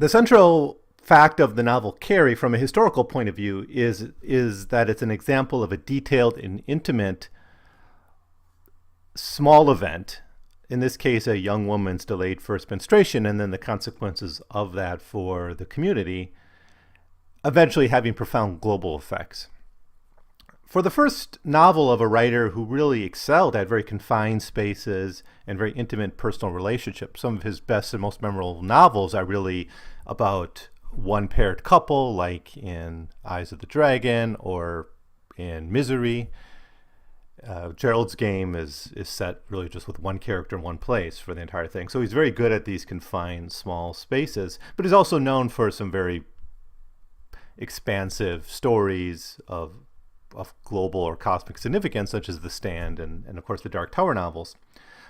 The central fact of the novel Carrie, from a historical point of view, is that it's an example of a detailed and intimate small event. In this case, a young woman's delayed first menstruation, and then the consequences of that for the community, eventually having profound global effects. For the first novel of a writer who really excelled at very confined spaces and very intimate personal relationships, some of his best and most memorable novels are really about one paired couple, like in Eyes of the Dragon or in Misery. Gerald's Game is set really just with one character in one place for the entire thing. So he's very good at these confined small spaces, but he's also known for some very expansive stories of global or cosmic significance, such as The Stand and of course the Dark Tower novels.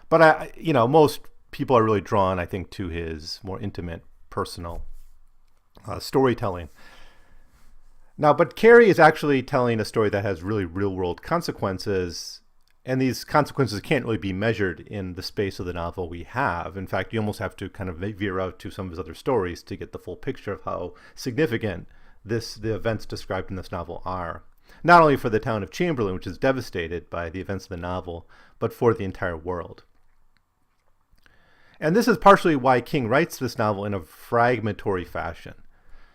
But most people are really drawn, I think, to his more intimate, personal storytelling. Now, but Carrie is actually telling a story that has really real-world consequences, and these consequences can't really be measured in the space of the novel we have. In fact, you almost have to kind of veer out to some of his other stories to get the full picture of how significant the events described in this novel are. Not only for the town of Chamberlain, which is devastated by the events of the novel, but for the entire world. And this is partially why King writes this novel in a fragmentary fashion.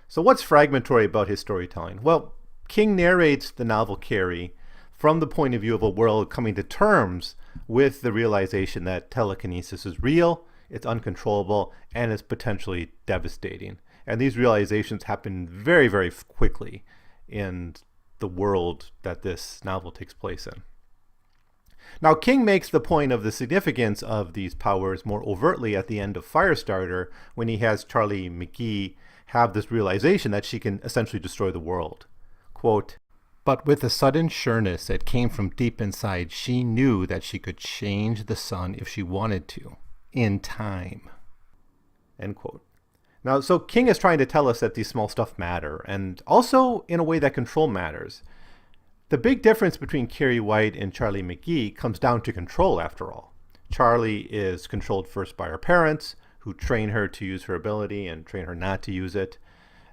So what's fragmentary about his storytelling? Well, King narrates the novel Carrie from the point of view of a world coming to terms with the realization that telekinesis is real, it's uncontrollable, and it's potentially devastating. And these realizations happen very, very quickly in the world that this novel takes place in. Now, King makes the point of the significance of these powers more overtly at the end of Firestarter, when he has Charlie McGee have this realization that she can essentially destroy the world. Quote, "But with a sudden sureness that came from deep inside, she knew that she could change the sun if she wanted to, in time." End quote. Now, so King is trying to tell us that these small stuff matter, and also in a way that control matters. The big difference between Carrie White and Charlie McGee comes down to control, after all. Charlie is controlled first by her parents, who train her to use her ability and train her not to use it.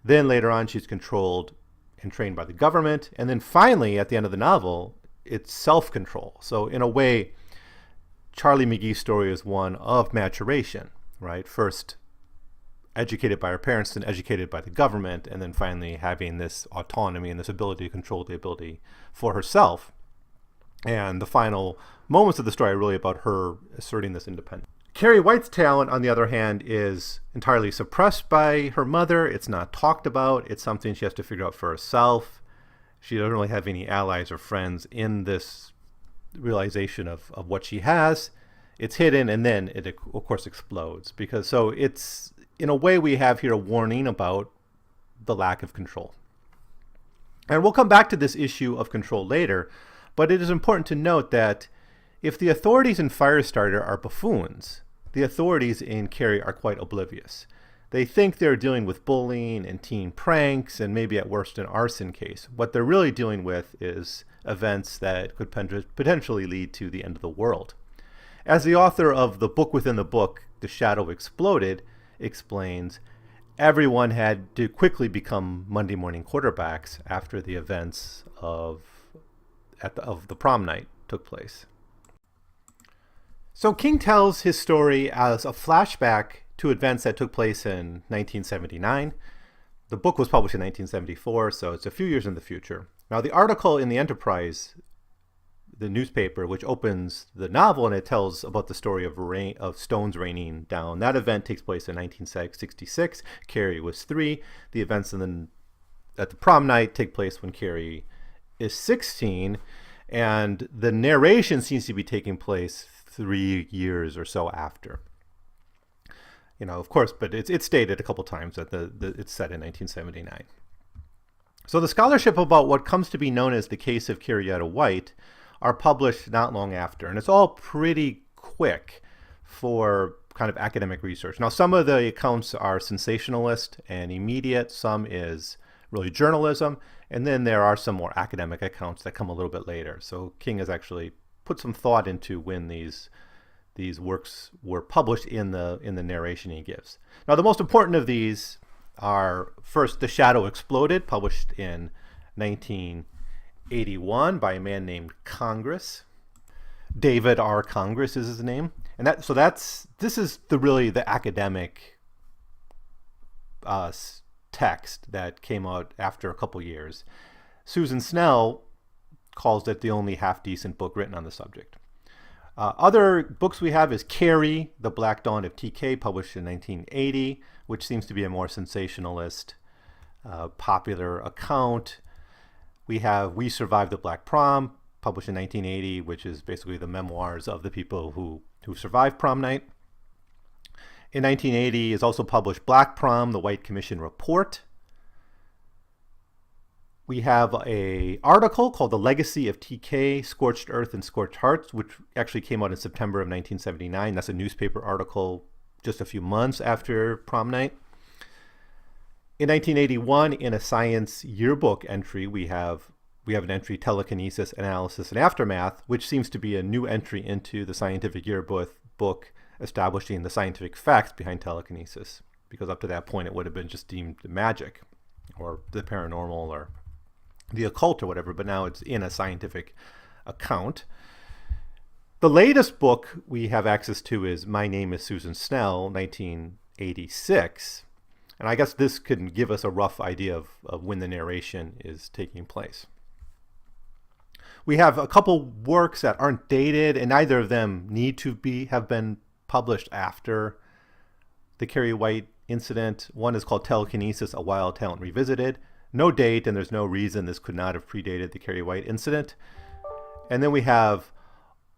Then later on, she's controlled and trained by the government. And then finally, at the end of the novel, it's self-control. So in a way, Charlie McGee's story is one of maturation, right? First educated by her parents, then educated by the government, and then finally having this autonomy and this ability to control the ability for herself. And the final moments of the story are really about her asserting this independence. Carrie White's talent, on the other hand, is entirely suppressed by her mother. It's not talked about. It's something she has to figure out for herself. She doesn't really have any allies or friends in this realization of what she has. It's hidden, and then it, of course, explodes. So it's, in a way, we have here a warning about the lack of control. And we'll come back to this issue of control later, but it is important to note that if the authorities in Firestarter are buffoons, the authorities in Carrie are quite oblivious. They think they're dealing with bullying and teen pranks and maybe at worst an arson case. What they're really dealing with is events that could potentially lead to the end of the world. As the author of the book within the book, The Shadow Exploded, explains, everyone had to quickly become Monday morning quarterbacks after the events of the prom night took place. So King tells his story as a flashback to events that took place in 1979. The book was published in 1974, so it's a few years in the future. Now, the article in the Enterprise, the newspaper, which opens the novel, and it tells about the story of stones raining down. That event takes place in 1966. Carrie was 3. The events at the prom night take place when Carrie is 16, and the narration seems to be taking place 3 years or so after. Of course, but it's stated a couple times that it's set in 1979. So the scholarship about what comes to be known as the case of Carrietta White are published not long after, and it's all pretty quick for kind of academic research. Now, some of the accounts are sensationalist and immediate, some is really journalism, and then there are some more academic accounts that come a little bit later. So King has actually put some thought into when these works were published in the narration he gives. Now, the most important of these are first The Shadow Exploded, published in 1981 by a man named Congress. David R. Congress is his name. And this is really the academic text that came out after a couple years. Susan Snell calls it the only half-decent book written on the subject. Other books we have is Carrie, The Black Dawn of TK, published in 1980, which seems to be a more sensationalist, popular account. We have We Survived the Black Prom, published in 1980, which is basically the memoirs of the people who survived prom night. In 1980 is also published Black Prom, The White Commission Report. We have an article called The Legacy of TK, Scorched Earth and Scorched Hearts, which actually came out in September of 1979. That's a newspaper article just a few months after prom night. In 1981, in a science yearbook entry, we have an entry, Telekinesis, Analysis, and Aftermath, which seems to be a new entry into the scientific yearbook book establishing the scientific facts behind telekinesis, because up to that point it would have been just deemed magic or the paranormal or the occult or whatever, but now it's in a scientific account. The latest book we have access to is My Name is Susan Snell, 1986. And I guess this could give us a rough idea of when the narration is taking place. We have a couple works that aren't dated, and neither of them need to have been published after the Carrie White incident. One is called Telekinesis, A Wild Talent Revisited. No date, and there's no reason this could not have predated the Carrie White incident. And then we have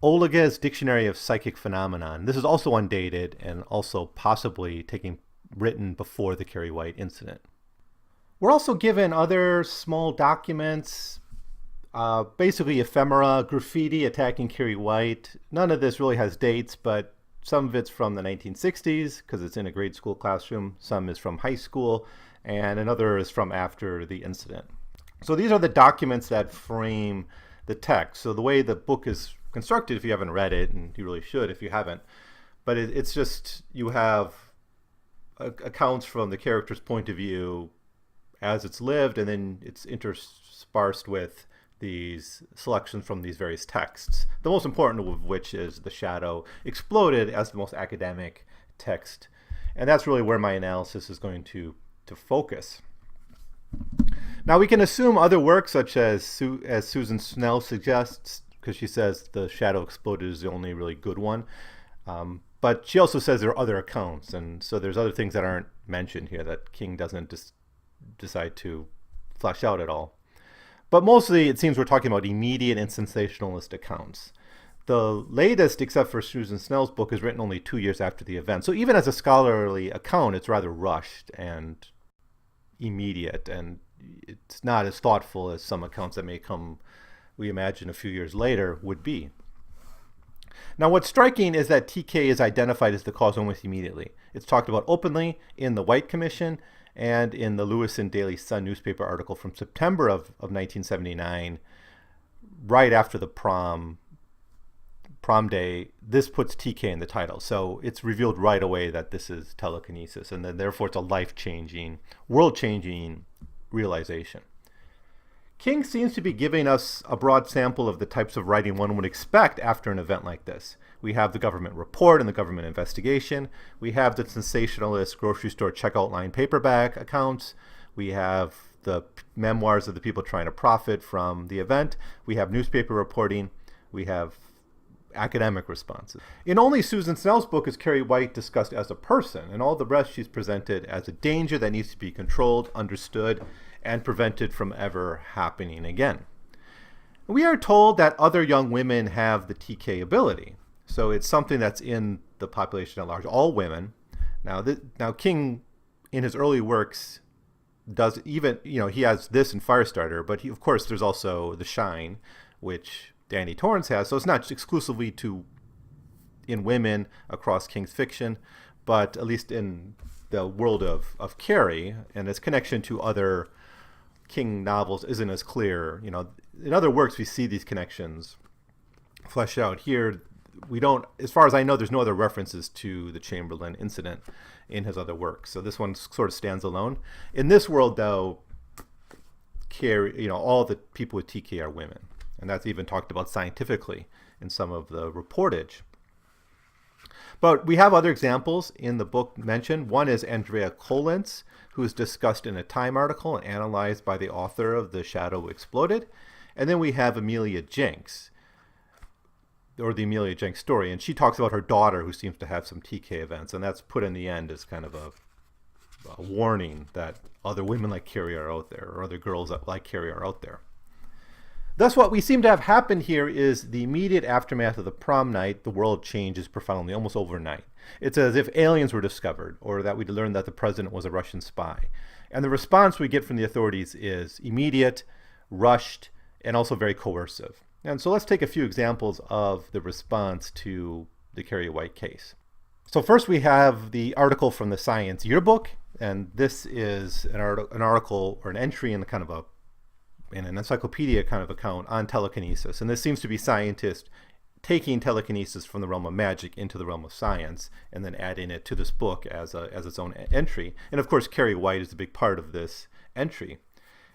Olage's Dictionary of Psychic Phenomenon. This is also undated and also possibly written before the Carrie White incident. We're also given other small documents, basically ephemera, graffiti attacking Carrie White. None of this really has dates, but some of it's from the 1960s because it's in a grade school classroom. Some is from high school, and another is from after the incident. So these are the documents that frame the text. So the way the book is constructed, if you haven't read it, and you really should if you haven't, but it's just, you have accounts from the character's point of view as it's lived, and then it's interspersed with these selections from these various texts, the most important of which is The Shadow Exploded as the most academic text. And that's really where my analysis is going to focus. Now we can assume other works, such as Susan Snell suggests, because she says The Shadow Exploded is the only really good one. But she also says there are other accounts, and so there's other things that aren't mentioned here that King doesn't decide to flesh out at all. But mostly it seems we're talking about immediate and sensationalist accounts. The latest, except for Susan Snell's book, is written only 2 years after the event. So even as a scholarly account, it's rather rushed and immediate, and it's not as thoughtful as some accounts that may come, we imagine, a few years later would be. Now what's striking is that TK is identified as the cause almost immediately. It's talked about openly in the White Commission and in the Lewiston Daily Sun newspaper article from September of 1979, right after the prom day. This puts TK in the title. So it's revealed right away that this is telekinesis, and then therefore it's a life-changing, world-changing realization. King seems to be giving us a broad sample of the types of writing one would expect after an event like this. We have the government report and the government investigation. We have the sensationalist grocery store checkout line paperback accounts. We have the memoirs of the people trying to profit from the event. We have newspaper reporting. We have academic responses. In only Susan Snell's book is Carrie White discussed as a person, and all the rest she's presented as a danger that needs to be controlled, understood, and prevented from ever happening again. We are told that other young women have the TK ability. So it's something that's in the population at large, all women. Now King, in his early works, does even, he has this in Firestarter, but of course there's also The Shine, which Danny Torrance has. So it's not exclusively in women across King's fiction, but at least in the world of Carrie, and its connection to other King novels isn't as clear. In other works we see these connections fleshed out. Here we don't, as far as I know, there's no other references to the Chamberlain incident in his other works. So this one sort of stands alone. In this world, though, Carrie, all the people with TK are women, and that's even talked about scientifically in some of the reportage. But we have other examples in the book mentioned. One is Andrea Kolentz, who is discussed in a Time article and analyzed by the author of The Shadow Exploded. And then we have Amelia Jenks, or the Amelia Jenks story, and she talks about her daughter who seems to have some TK events, and that's put in the end as kind of a warning that other women like Carrie are out there, or other girls that like Carrie are out there. Thus, what we seem to have happened here is the immediate aftermath of the prom night, the world changes profoundly, almost overnight. It's as if aliens were discovered, or that we learned that the president was a Russian spy. And the response we get from the authorities is immediate, rushed, and also very coercive. And so let's take a few examples of the response to the Carrie White case. So first we have the article from the Science Yearbook, and this is an article or an entry in in an encyclopedia kind of account on telekinesis. And this seems to be scientists taking telekinesis from the realm of magic into the realm of science and then adding it to this book as its own entry. And of course, Carrie White is a big part of this entry.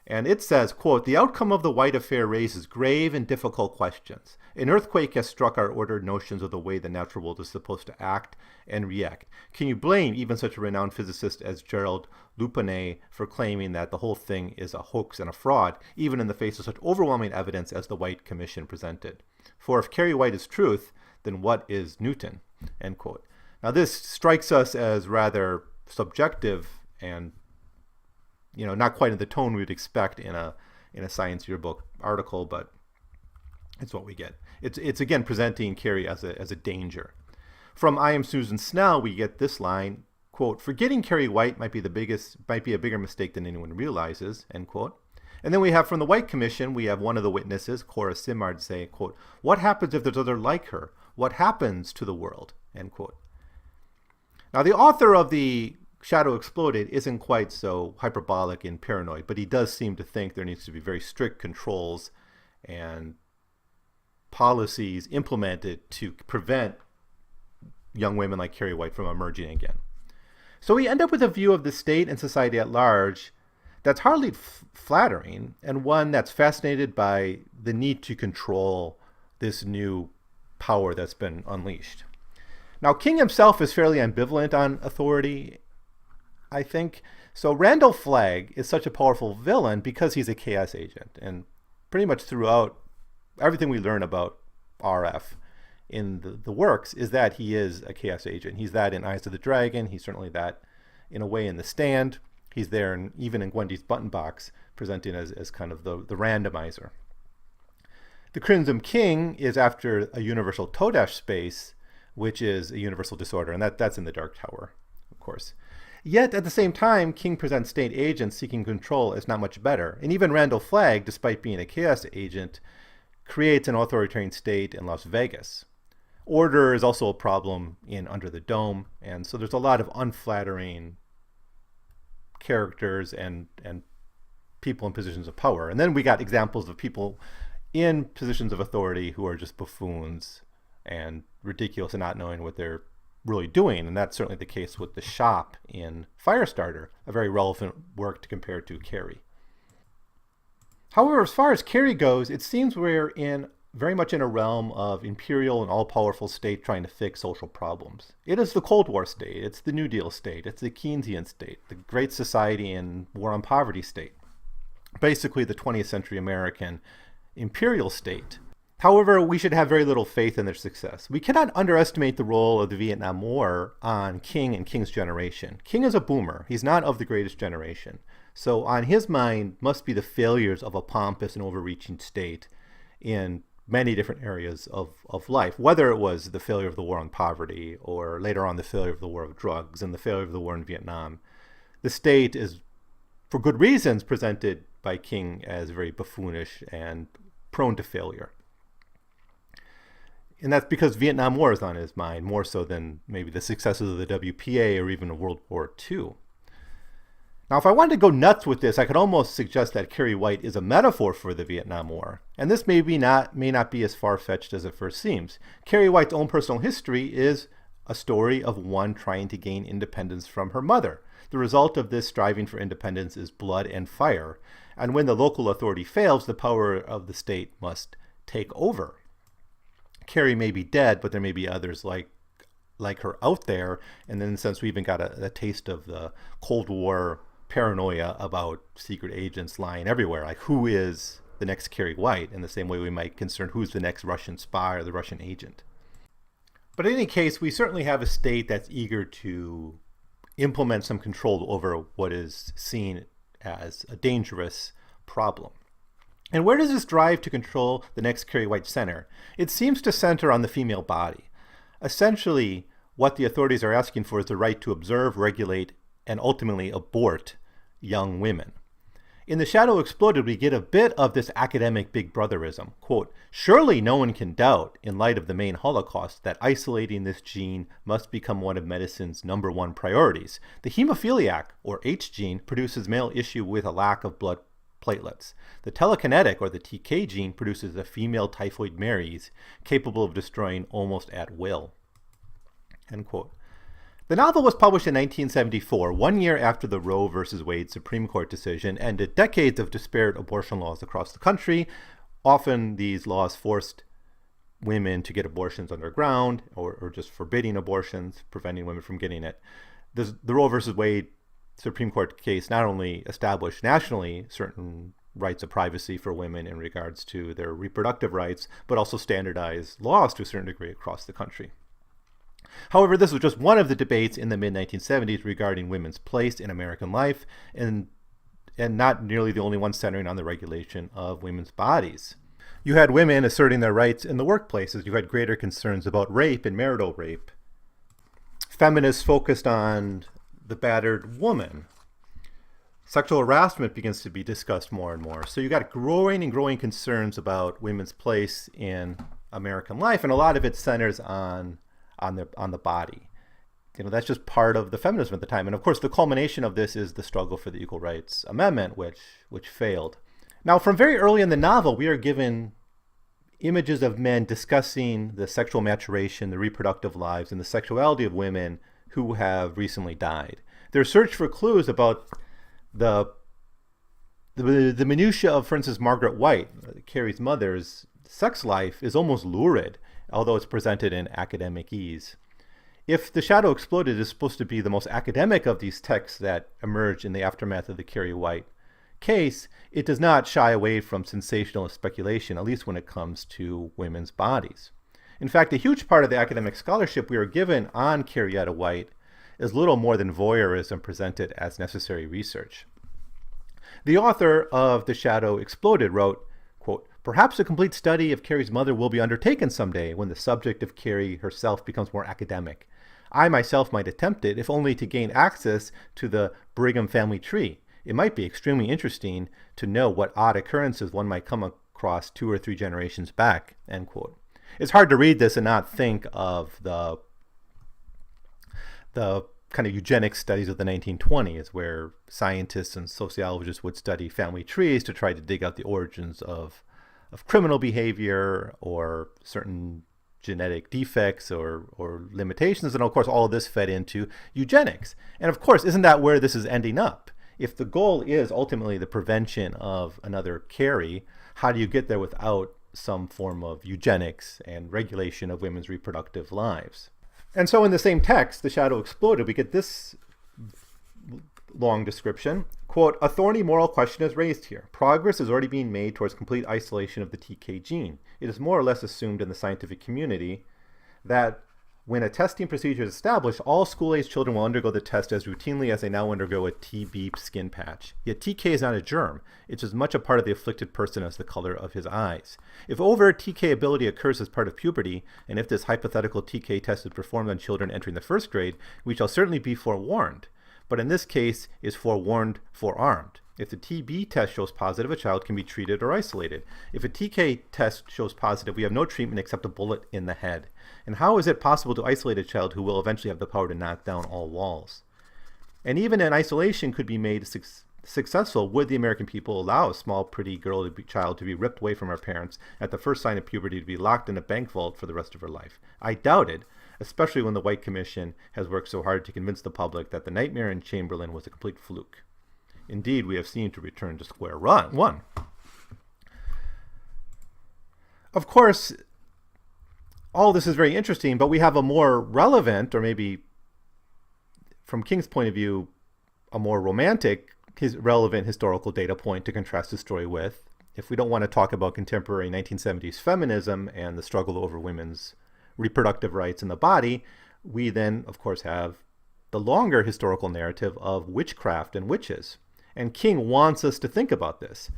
And it says, quote, "The outcome of the White affair raises grave and difficult questions. An earthquake has struck our ordered notions of the way the natural world is supposed to act and react. Can you blame even such a renowned physicist as Gerald Lupinet for claiming that the whole thing is a hoax and a fraud, even in the face of such overwhelming evidence as the White Commission presented? For if Carrie White is truth, then what is Newton?" End quote. Now this strikes us as rather subjective and not quite in the tone we'd expect in a Science Yearbook article, but it's what we get. It's again presenting Carrie as a danger. From I Am Susan Snell, we get this line, quote, "Forgetting Carrie White might be a bigger mistake than anyone realizes," end quote. And then we have from the White Commission, we have one of the witnesses, Cora Simard, say, quote, "What happens if there's other like her? What happens to the world?" End quote. Now the author of the Shadow Exploded isn't quite so hyperbolic and paranoid, but he does seem to think there needs to be very strict controls and policies implemented to prevent young women like Carrie White from emerging again. So we end up with a view of the state and society at large that's hardly flattering, and one that's fascinated by the need to control this new power that's been unleashed. Now, King himself is fairly ambivalent on authority, I think. So Randall Flagg is such a powerful villain because he's a chaos agent. And pretty much throughout everything we learn about RF in the works is that he is a chaos agent. He's that in Eyes of the Dragon. He's certainly that in a way in The Stand. He's there even in Gwendy's Button Box, presenting as kind of the randomizer. The Crimson King is after a universal Todash space, which is a universal disorder, and that's in the Dark Tower, of course. Yet, at the same time, King presents state agents seeking control as not much better. And even Randall Flagg, despite being a chaos agent, creates an authoritarian state in Las Vegas. Order is also a problem in Under the Dome, and so there's a lot of unflattering characters and people in positions of power. And then we got examples of people in positions of authority who are just buffoons and ridiculous and not knowing what they're really doing, and that's certainly the case with the shop in Firestarter, a very relevant work to compare to Carrie. However, as far as Carrie goes, it seems we're very much in a realm of imperial and all-powerful state trying to fix social problems. It is the Cold War state, it's the New Deal state, it's the Keynesian state, the Great Society and War on Poverty state. Basically the 20th century American imperial state. However, we should have very little faith in their success. We cannot underestimate the role of the Vietnam War on King and King's generation. King is a boomer. He's not of the greatest generation. So on his mind must be the failures of a pompous and overreaching state in many different areas of life, whether it was the failure of the war on poverty or later on the failure of the war of drugs and the failure of the war in Vietnam. The state is, for good reasons, presented by King as very buffoonish and prone to failure. And that's because Vietnam War is on his mind, more so than maybe the successes of the WPA or even World War II. Now, if I wanted to go nuts with this, I could almost suggest that Carrie White is a metaphor for the Vietnam War. And this may not be as far-fetched as it first seems. Carrie White's own personal history is a story of one trying to gain independence from her mother. The result of this striving for independence is blood and fire. And when the local authority fails, the power of the state must take over. Carrie may be dead, but there may be others like her out there. And in a sense, we even got a taste of the Cold War paranoia about secret agents lying everywhere. Like, who is the next Carrie White? In the same way we might concern who's the next Russian spy or the Russian agent. But in any case, we certainly have a state that's eager to implement some control over what is seen as a dangerous problem. And where does this drive to control the next Carrie White center? It seems to center on the female body. Essentially, what the authorities are asking for is the right to observe, regulate, and ultimately abort young women. In The Shadow Exploded, we get a bit of this academic big brotherism. Quote, surely no one can doubt, in light of the main Holocaust, that isolating this gene must become one of medicine's #1 priorities. The hemophiliac, or H gene, produces male issue with a lack of blood platelets. The telekinetic, or the TK gene, produces a female typhoid Marys, capable of destroying almost at will. End quote. The novel was published in 1974, 1 year after the Roe v. Wade Supreme Court decision ended decades of disparate abortion laws across the country. Often these laws forced women to get abortions underground or just forbidding abortions, preventing women from getting it. The Roe v. Wade Supreme Court case not only established nationally certain rights of privacy for women in regards to their reproductive rights, but also standardized laws to a certain degree across the country. However, this was just one of the debates in the mid-1970s regarding women's place in American life, and not nearly the only one centering on the regulation of women's bodies. You had women asserting their rights in the workplaces. You had greater concerns about rape and marital rape. Feminists focused on the battered woman. Sexual harassment begins to be discussed more and more. So you got growing concerns about women's place in American life, and a lot of it centers on the body. You know, that's just part of the feminism at the time. And of course, the culmination of this is the struggle for the Equal Rights Amendment, which failed. Now, from very early in the novel, we are given images of men discussing the sexual maturation, the reproductive lives, and the sexuality of women who have recently died. Their search for clues about the minutiae of, for instance, Margaret White, Carrie's mother's sex life, is almost lurid, although it's presented in academic ease. If The Shadow Exploded is supposed to be the most academic of these texts that emerged in the aftermath of the Carrie White case, it does not shy away from sensationalist speculation, at least when it comes to women's bodies. In fact, a huge part of the academic scholarship we are given on Carrietta White is little more than voyeurism presented as necessary research. The author of The Shadow Exploded wrote, quote, perhaps a complete study of Carrie's mother will be undertaken someday when the subject of Carrie herself becomes more academic. I myself might attempt it, if only to gain access to the Brigham family tree. It might be extremely interesting to know what odd occurrences one might come across 2 or 3 generations back, end quote. It's hard to read this and not think of the kind of eugenics studies of the 1920s, where scientists and sociologists would study family trees to try to dig out the origins of criminal behavior or certain genetic defects or limitations. And of course, all of this fed into eugenics. And of course, isn't that where this is ending up? If the goal is ultimately the prevention of another Carrie, how do you get there without some form of eugenics and regulation of women's reproductive lives? And so in the same text, The Shadow Exploded, we get this long description. Quote, a thorny moral question is raised here. Progress is already being made towards complete isolation of the TK gene. It is more or less assumed in the scientific community that when a testing procedure is established, all school-age children will undergo the test as routinely as they now undergo a TB skin patch. Yet TK is not a germ. It's as much a part of the afflicted person as the color of his eyes. If overt TK ability occurs as part of puberty, and if this hypothetical TK test is performed on children entering the 1st grade, we shall certainly be forewarned. But in this case, is forewarned forearmed. If the TB test shows positive, a child can be treated or isolated. If a TK test shows positive, we have no treatment except a bullet in the head. And how is it possible to isolate a child who will eventually have the power to knock down all walls? And even in isolation could be made successful would the American people allow a small, pretty child to be ripped away from her parents at the first sign of puberty to be locked in a bank vault for the rest of her life. I doubt it, especially when the White Commission has worked so hard to convince the public that the nightmare in Chamberlain was a complete fluke. Indeed, we have seemed to return to square one. Of course, all this is very interesting, but we have a more relevant, or maybe from King's point of view, a more romantic, relevant historical data point to contrast the story with. If we don't want to talk about contemporary 1970s feminism and the struggle over women's reproductive rights in the body, we then, of course, have the longer historical narrative of witchcraft and witches. And King wants us to think about this.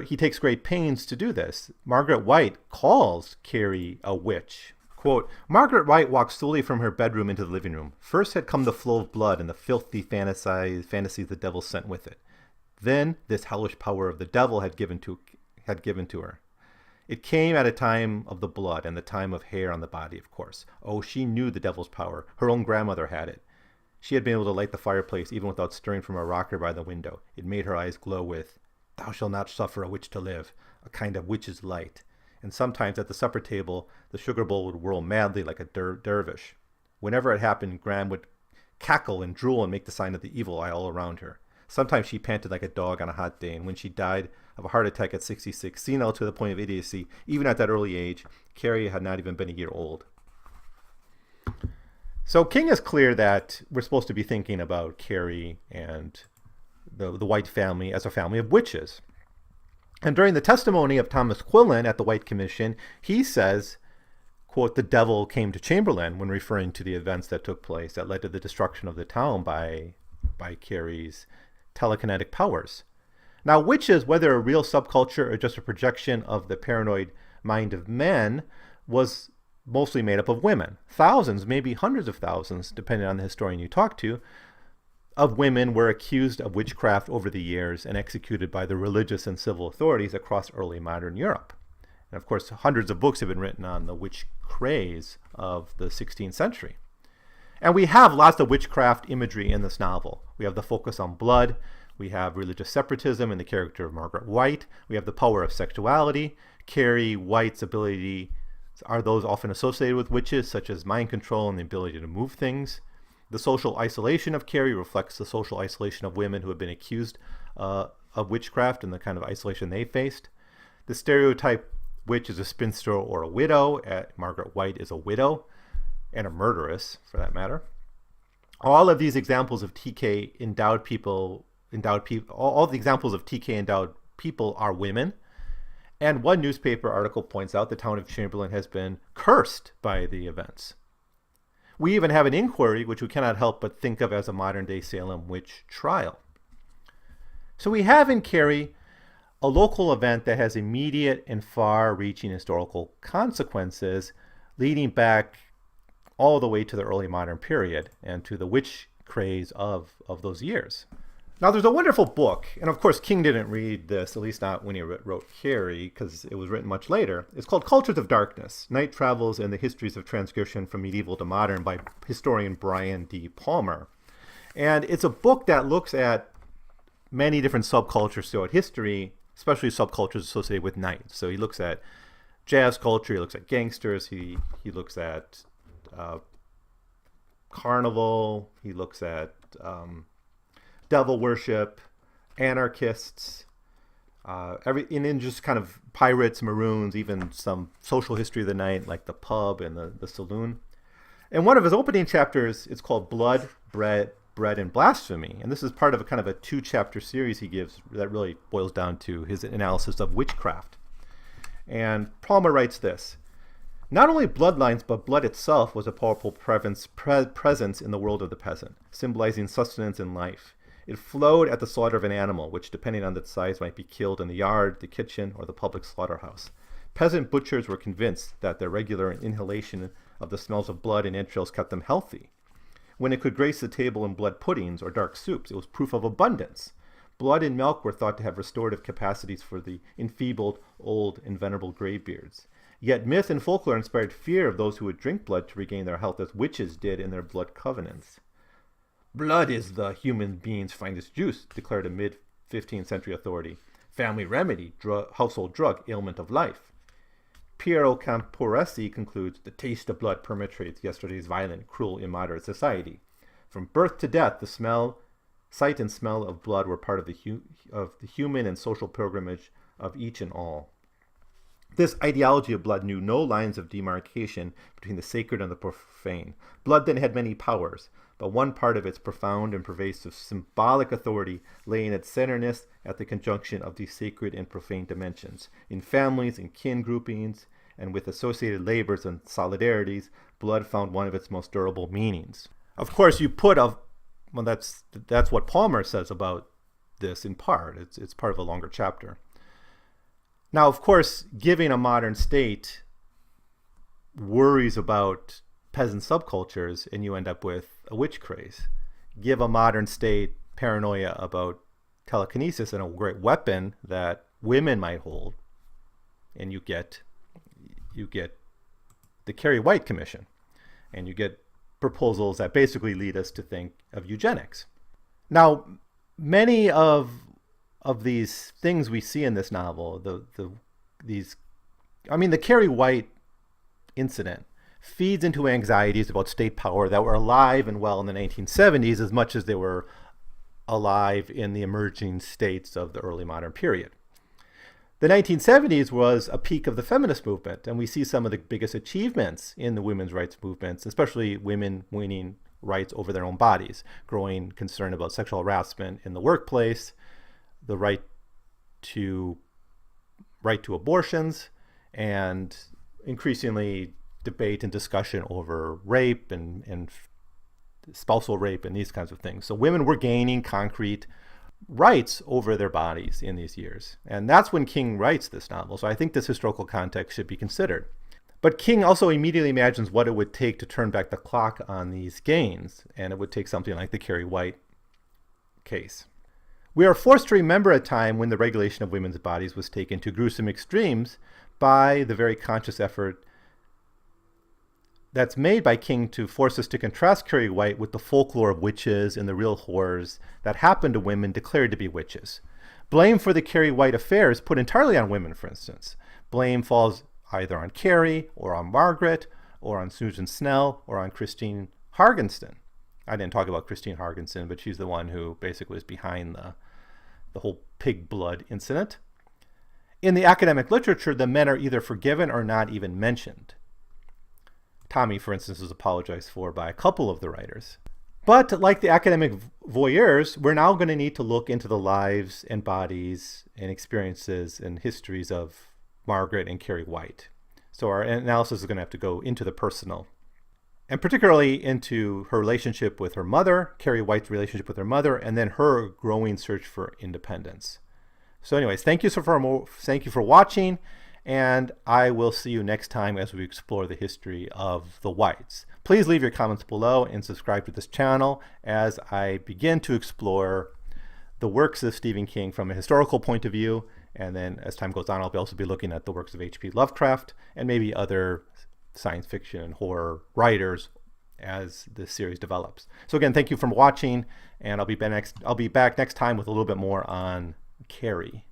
He takes great pains to do this. Margaret White calls Carrie a witch. Quote, Margaret White walked slowly from her bedroom into the living room. First had come the flow of blood and the filthy fantasies the devil sent with it. Then this hellish power of the devil had given to her. It came at a time of the blood and the time of hair on the body, of course. Oh, she knew the devil's power. Her own grandmother had it. She had been able to light the fireplace even without stirring from a rocker by the window. It made her eyes glow with, "Thou shalt not suffer a witch to live," a kind of witch's light. And sometimes at the supper table, the sugar bowl would whirl madly like a dervish. Whenever it happened, Gran would cackle and drool and make the sign of the evil eye all around her. Sometimes she panted like a dog on a hot day, and when she died of a heart attack at 66, senile to the point of idiocy, even at that early age, Carrie had not even been a year old. So King is clear that we're supposed to be thinking about Carrie and the White family as a family of witches. And during the testimony of Thomas Quillen at the White Commission, he says, quote, the devil came to Chamberlain, when referring to the events that took place that led to the destruction of the town by Carrie's telekinetic powers. Now, witches, whether a real subculture or just a projection of the paranoid mind of men, was mostly made up of women. Thousands, maybe hundreds of thousands, depending on the historian you talk to, of women were accused of witchcraft over the years and executed by the religious and civil authorities across early modern Europe. And of course, hundreds of books have been written on the witch craze of the 16th century. And we have lots of witchcraft imagery in this novel. We have the focus on blood. We have religious separatism in the character of Margaret White. We have the power of sexuality. Carrie White's ability are those often associated with witches, such as mind control and the ability to move things. The social isolation of Carrie reflects the social isolation of women who have been accused of witchcraft and the kind of isolation they faced. The stereotype witch is a spinster or a widow. Margaret White is a widow and a murderess, for that matter. All of these examples of TK endowed people, all the examples of TK endowed people are women. And one newspaper article points out the town of Chamberlain has been cursed by the events. We even have an inquiry, which we cannot help but think of as a modern-day Salem witch trial. So we have in Carrie a local event that has immediate and far-reaching historical consequences, leading back all the way to the early modern period and to the witch craze of those years. Now, there's a wonderful book, and of course King didn't read this, at least not when he wrote Carrie, because it was written much later. It's called Cultures of Darkness, Night Travels and the Histories of Transgression from Medieval to Modern by historian Brian D. Palmer. And it's a book that looks at many different subcultures throughout history, especially subcultures associated with night. So he looks at jazz culture, he looks at gangsters, he looks at carnival, he looks at devil worship, anarchists, and then just kind of pirates, maroons, even some social history of the night, like the pub and the saloon. And one of his opening chapters is called Blood, Bread, and Blasphemy. And this is part of a kind of a 2-chapter series he gives that really boils down to his analysis of witchcraft. And Palmer writes this: not only bloodlines, but blood itself was a powerful presence in the world of the peasant, symbolizing sustenance and life. It flowed at the slaughter of an animal, which, depending on its size, might be killed in the yard, the kitchen, or the public slaughterhouse. Peasant butchers were convinced that their regular inhalation of the smells of blood and entrails kept them healthy. When it could grace the table in blood puddings or dark soups, it was proof of abundance. Blood and milk were thought to have restorative capacities for the enfeebled, old, and venerable graybeards. Yet myth and folklore inspired fear of those who would drink blood to regain their health, as witches did in their blood covenants. Blood is the human being's finest juice, declared a mid-15th century authority. Family remedy, household drug, ailment of life. Piero Camporesi concludes, the taste of blood penetrates yesterday's violent, cruel, immoderate society. From birth to death, sight and smell of blood were part of the human and social pilgrimage of each and all. This ideology of blood knew no lines of demarcation between the sacred and the profane. Blood then had many powers, but one part of its profound and pervasive symbolic authority lay in its centerness at the conjunction of these sacred and profane dimensions. In families, in kin groupings, and with associated labors and solidarities, blood found one of its most durable meanings. Of course, that's what Palmer says about this in part. It's part of a longer chapter. Now, of course, giving a modern state worries about peasant subcultures, and you end up with a witch craze. Give a modern state paranoia about telekinesis and a great weapon that women might hold, and you get the Carrie White Commission, and you get proposals that basically lead us to think of eugenics. Now, many of these things we see in this novel, the Carrie White incident feeds into anxieties about state power that were alive and well in the 1970s as much as they were alive in the emerging states of the early modern period. The 1970s was a peak of the feminist movement, and we see some of the biggest achievements in the women's rights movements, especially women winning rights over their own bodies, growing concern about sexual harassment in the workplace, the right to abortions, and increasingly debate and discussion over rape and spousal rape and these kinds of things. So women were gaining concrete rights over their bodies in these years. And that's when King writes this novel. So I think this historical context should be considered. But King also immediately imagines what it would take to turn back the clock on these gains. And it would take something like the Carrie White case. We are forced to remember a time when the regulation of women's bodies was taken to gruesome extremes by the very conscious effort that's made by King to force us to contrast Carrie White with the folklore of witches and the real horrors that happened to women declared to be witches. Blame for the Carrie White affair is put entirely on women, for instance. Blame falls either on Carrie or on Margaret or on Susan Snell or on Christine Hargensen. I didn't talk about Christine Hargensen, but she's the one who basically is behind the whole pig blood incident. In the academic literature, the men are either forgiven or not even mentioned. Tommy, for instance, is apologized for by a couple of the writers. But like the academic voyeurs, we're now going to need to look into the lives and bodies and experiences and histories of Margaret and Carrie White. So our analysis is going to have to go into the personal, and particularly into her relationship with her mother, Carrie White's relationship with her mother, and then her growing search for independence. So anyways, thank you for watching. And I will see you next time as we explore the history of the Whites. Please leave your comments below and subscribe to this channel as I begin to explore the works of Stephen King from a historical point of view. And then as time goes on, I'll also be looking at the works of H.P. Lovecraft and maybe other science fiction and horror writers as this series develops. So again, thank you for watching, and I'll be back next time with a little bit more on Carrie.